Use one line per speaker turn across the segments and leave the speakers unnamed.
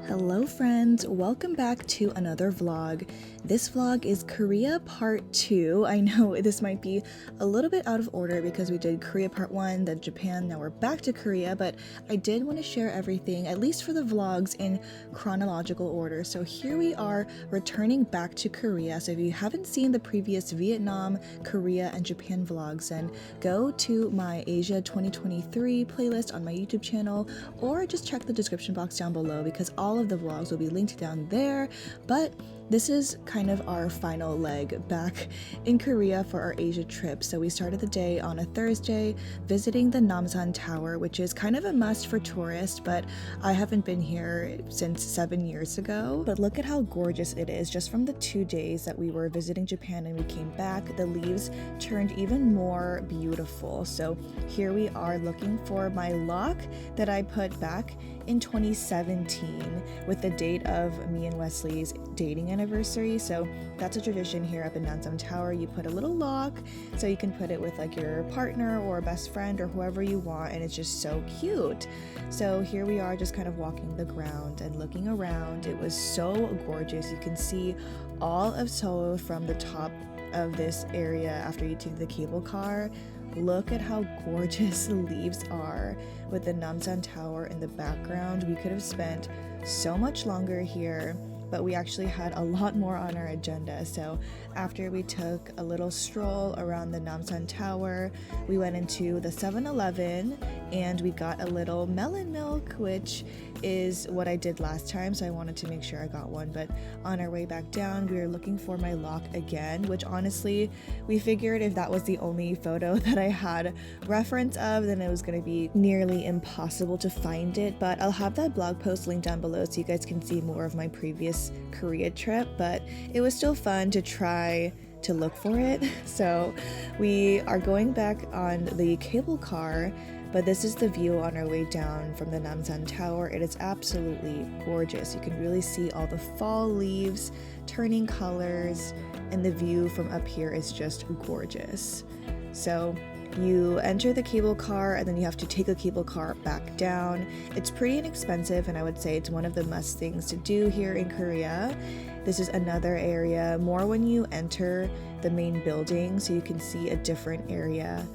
Hello friends, welcome back to another vlog. This vlog is Korea part 2. I know this might be a little bit out of order because we did Korea part 1, then Japan, now we're back to Korea, but I did want to share everything, at least for the vlogs, in chronological order. So here we are returning back to Korea. So if you haven't seen the previous Vietnam, Korea, and Japan vlogs, then go to my Asia 2023 playlist on my YouTube channel, or just check the description box down below because all of the vlogs will be linked down there. But this is kind of our final leg back in Korea for our Asia trip. So we started the day on a Thursday visiting the Namsan Tower, which is kind of a must for tourists, but I haven't been here since 7 years ago. But look at how gorgeous it is. Just from the 2 days that we were visiting Japan and we came back, the leaves turned even more beautiful. So here we are looking for my lock that I put back in 2017 with the date of me and Wesley's dating anniversary. So that's a tradition here up in Namsan Tower. You put a little lock so you can put it with like your partner or best friend or whoever you want, and it's just so cute. So here we are just kind of walking the ground and looking around. It was so gorgeous. You can see all of Seoul from the top of this area after you take the cable car. Look at how gorgeous the leaves are with the Namsan Tower in the background. We could have spent so much longer here, but we actually had a lot more on our agenda. So after we took a little stroll around the Namsan Tower, we went into the 7-Eleven and we got a little melon milk, which is what I did last time, so I wanted to make sure I got one. But on our way back down, we were looking for my lock again, which honestly, we figured if that was the only photo that I had reference of, then it was going to be nearly impossible to find it. But I'll have that blog post linked down below so you guys can see more of my previous Korea trip. But it was still fun to try to look for it. So we are going back on the cable car, but this is the view on our way down from the Namsan Tower. It is absolutely gorgeous. You can really see all the fall leaves turning colors, and the view from up here is just gorgeous. So you enter the cable car and then you have to take a cable car back down. It's pretty inexpensive, and I would say it's one of the must things to do here in Korea. This is another area more when you enter the main building, so you can see a different area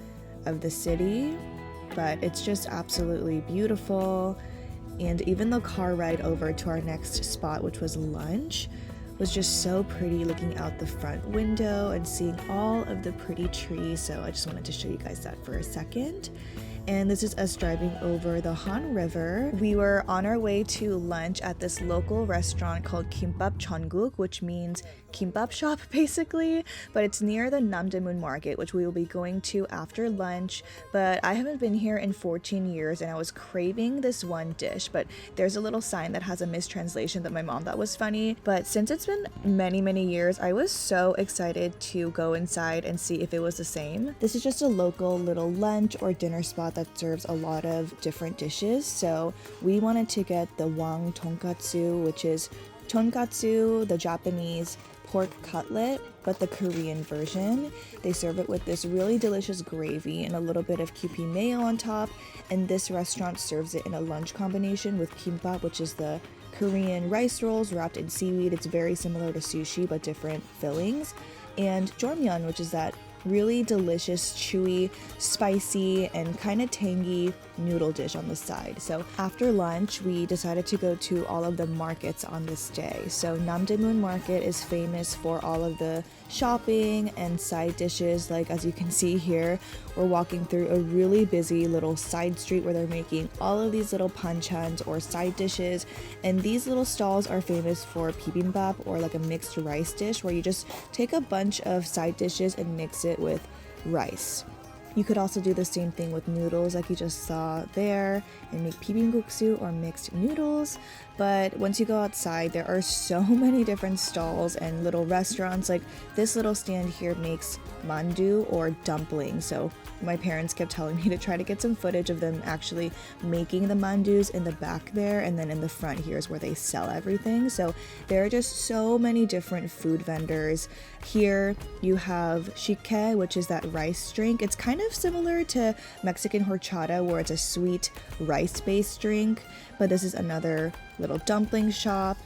of the city. But it's just absolutely beautiful. And even the car ride over to our next spot, which was lunch, was just so pretty, looking out the front window and seeing all of the pretty trees. So I just wanted to show you guys that for a second. And this is us driving over the Han River. We were on our way to lunch at this local restaurant called Kimbap Cheonguk, which means kimbap shop basically, but it's near the Namdaemun Market, which we will be going to after lunch. But I haven't been here in 14 years and I was craving this one dish, but there's a little sign that has a mistranslation that my mom thought was funny. But since it's been many years, I was so excited to go inside and see if it was the same. This is just a local little lunch or dinner spot that serves a lot of different dishes. So we wanted to get the Wang tonkatsu, which is tonkatsu, the Japanese pork cutlet, but the Korean version. They serve it with this really delicious gravy and a little bit of kewpie mayo on top. And this restaurant serves it in a lunch combination with kimbap, which is the Korean rice rolls wrapped in seaweed. It's very similar to sushi, but different fillings. And jjormyeon, which is that really delicious, chewy, spicy, and kind of tangy noodle dish on the side. So after lunch, we decided to go to all of the markets on this day. So Namdaemun Market is famous for all of the shopping and side dishes. Like as you can see here, we're walking through a really busy little side street where they're making all of these little panchans or side dishes. And these little stalls are famous for bibimbap, or like a mixed rice dish where you just take a bunch of side dishes and mix it with rice. You could also do the same thing with noodles like you just saw there and make bibimbap or mixed noodles. But once you go outside, there are so many different stalls and little restaurants. Like this little stand here makes mandu or dumplings. So my parents kept telling me to try to get some footage of them actually making the mandus in the back there, and then in the front here's where they sell everything. So there are just so many different food vendors. Here you have shike, which is that rice drink. It's kind of similar to Mexican horchata, where it's a sweet rice-based drink, but this is another little dumpling shop.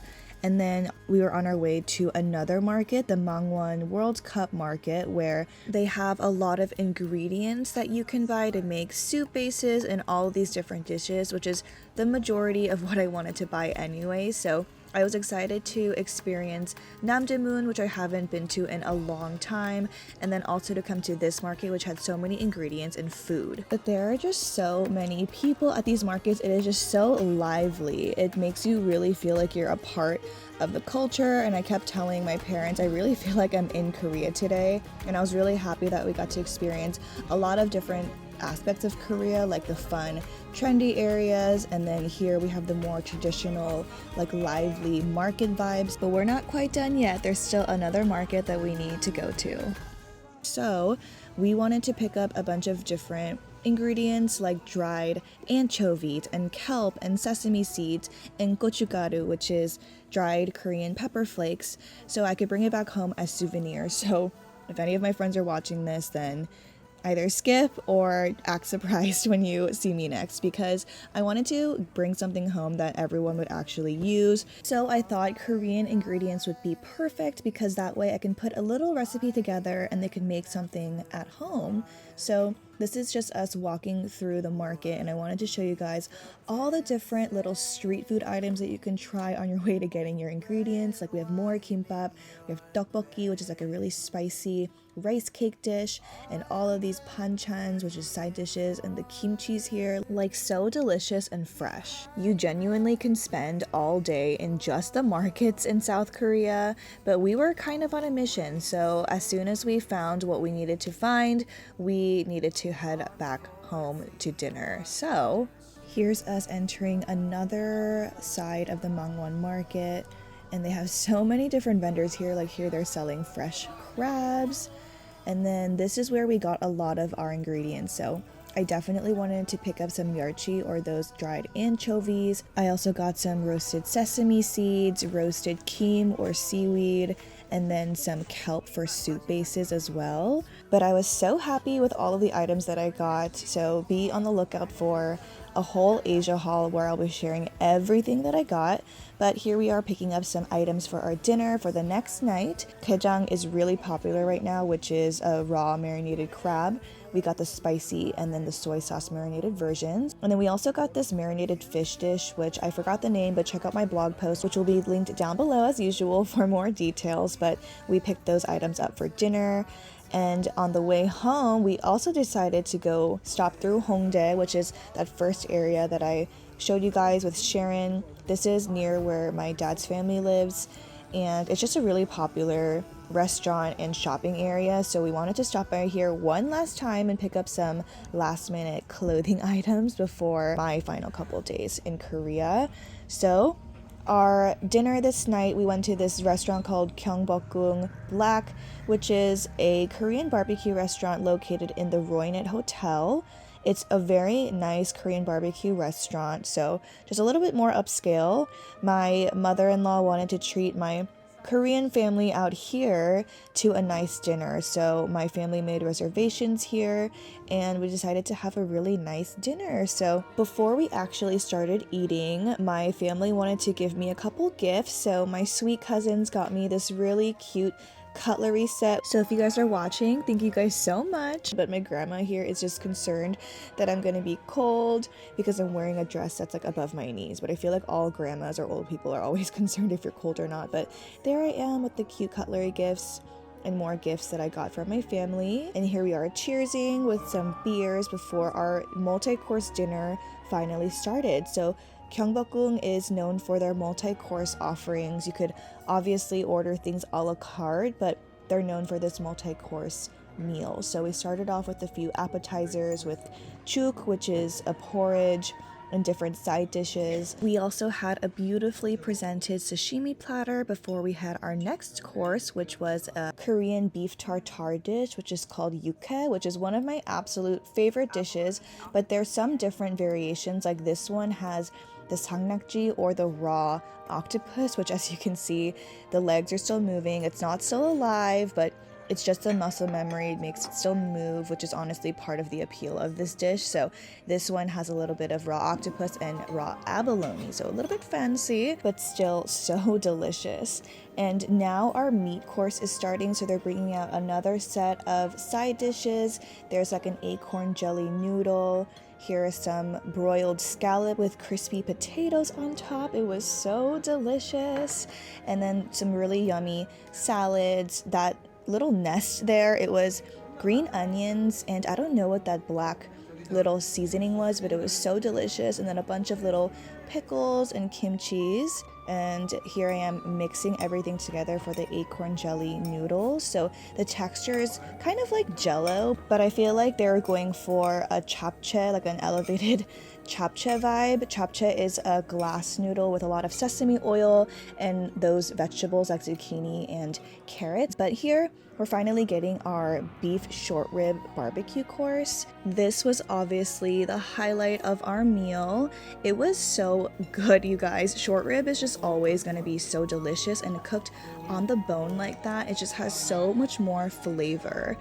And then we were on our way to another market, the Mangwon World Cup Market, where they have a lot of ingredients that you can buy to make soup bases and all these different dishes, which is the majority of what I wanted to buy anyway. So I was excited to experience Namdaemun, which I haven't been to in a long time, and then also to come to this market, which had so many ingredients and food. But there are just so many people at these markets. It is just so lively. It makes you really feel like you're a part of the culture, and I kept telling my parents I really feel like I'm in Korea today, and I was really happy that we got to experience a lot of different aspects of Korea, like the fun trendy areas, and then here we have the more traditional, like lively market vibes. But we're not quite done yet. There's still another market that we need to go to. So we wanted to pick up a bunch of different ingredients like dried anchovies and kelp and sesame seeds and gochugaru, which is dried Korean pepper flakes, so I could bring it back home as souvenirs. So if any of my friends are watching this, then either skip or act surprised when you see me next, because I wanted to bring something home that everyone would actually use. So I thought Korean ingredients would be perfect, because that way I can put a little recipe together and they can make something at home. So this is just us walking through the market, and I wanted to show you guys all the different little street food items that you can try on your way to getting your ingredients. Like we have more kimbap, we have tteokbokki, which is like a really spicy rice cake dish, and all of these banchans, which is side dishes, and the kimchi's here, like so delicious and fresh. You genuinely can spend all day in just the markets in South Korea, but we were kind of on a mission, so as soon as we found what we needed to find, we needed to head back home to dinner. So here's us entering another side of the Mangwon Market, and they have so many different vendors here. Like here they're selling fresh crabs, and then this is where we got a lot of our ingredients. So I definitely wanted to pick up some yarchi, or those dried anchovies. I also got some roasted sesame seeds, roasted kim or seaweed, and then some kelp for soup bases as well. But I was so happy with all of the items that I got, so be on the lookout for a whole Asia haul where I'll be sharing everything that I got. But here we are picking up some items for our dinner for the next night. Gaejang is really popular right now, which is a raw marinated crab. We got the spicy and then the soy sauce marinated versions. And then we also got this marinated fish dish, which I forgot the name, but check out my blog post, which will be linked down below as usual for more details. But we picked those items up for dinner. And on the way home, we also decided to go stop through Hongdae, which is that first area that I showed you guys with Sharon. This is near where my dad's family lives, and it's just a really popular restaurant and shopping area. So we wanted to stop by here one last time and pick up some last minute clothing items before my final couple days in Korea. So our dinner this night, we went to this restaurant called Gunbokkung Black, which is a Korean barbecue restaurant located in the Roynet Hotel. It's a very nice Korean barbecue restaurant, so just a little bit more upscale. My mother-in-law wanted to treat my Korean family out here to a nice dinner, so my family made reservations here and we decided to have a really nice dinner. So before we actually started eating, my family wanted to give me a couple gifts. So my sweet cousins got me this really cute cutlery set. So if you guys are watching, thank you guys so much. But my grandma here is just concerned that I'm gonna be cold because I'm wearing a dress that's like above my knees. But I feel like all grandmas or old people are always concerned if you're cold or not. But there I am with the cute cutlery gifts and more gifts that I got from my family. And here we are cheersing with some beers before our multi-course dinner finally started. So Gunbokkung is known for their multi-course offerings. You could obviously order things a la carte, but they're known for this multi-course meal. So we started off with a few appetizers with chuk, which is a porridge, and different side dishes. We also had a beautifully presented sashimi platter before we had our next course, which was a Korean beef tartare dish, which is called yukke, which is one of my absolute favorite dishes. But there's some different variations, like this one has the sangnakji, or the raw octopus, which as you can see, the legs are still moving. It's not still alive, but It's just a muscle memory. It makes it still move, which is honestly part of the appeal of this dish. So this one has a little bit of raw octopus and raw abalone. So a little bit fancy, but still so delicious. And now our meat course is starting. So they're bringing out another set of side dishes. There's like an acorn jelly noodle. Here is some broiled scallop with crispy potatoes on top. It was so delicious. And then some really yummy salads. That little nest there, it was green onions, and I don't know what that black little seasoning was, but it was so delicious. And then a bunch of little pickles and kimchis. And here I am mixing everything together for the acorn jelly noodles. So the texture is kind of like jello, but I feel like they're going for a japchae, like an elevated japchae vibe. Japchae is a glass noodle with a lot of sesame oil and those vegetables like zucchini and carrots. But here we're finally getting our beef short rib barbecue course. This was obviously the highlight of our meal. It was so good, you guys. Short rib is just always going to be so delicious, and cooked on the bone like that, it just has so much more flavor.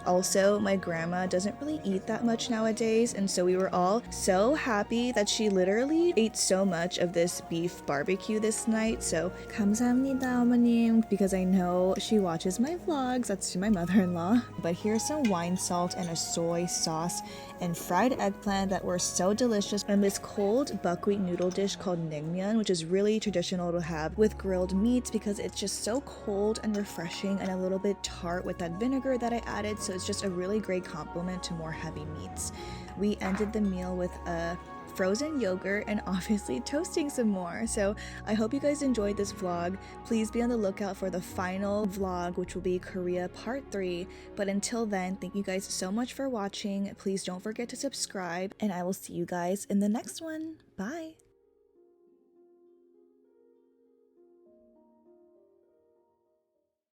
Also, my grandma doesn't really eat that much nowadays, and so we were all so happy that she literally ate so much of this beef barbecue this night. So 감사합니다, 어머님, because I know she watches my vlogs. That's to my mother-in-law. But here's some wine salt and a soy sauce and fried eggplant that were so delicious, and this cold buckwheat noodle dish called naengmyeon, which is really traditional to have with grilled meats because it's just so cold and refreshing and a little bit tart with that vinegar that I added. So it's just a really great complement to more heavy meats. We ended the meal with a frozen yogurt and obviously toasting some more. So I hope you guys enjoyed this vlog. Please be on the lookout for the final vlog, which will be Korea part 3. But until then, thank you guys so much for watching. Please don't forget to subscribe, and I will see you guys in the next one. Bye!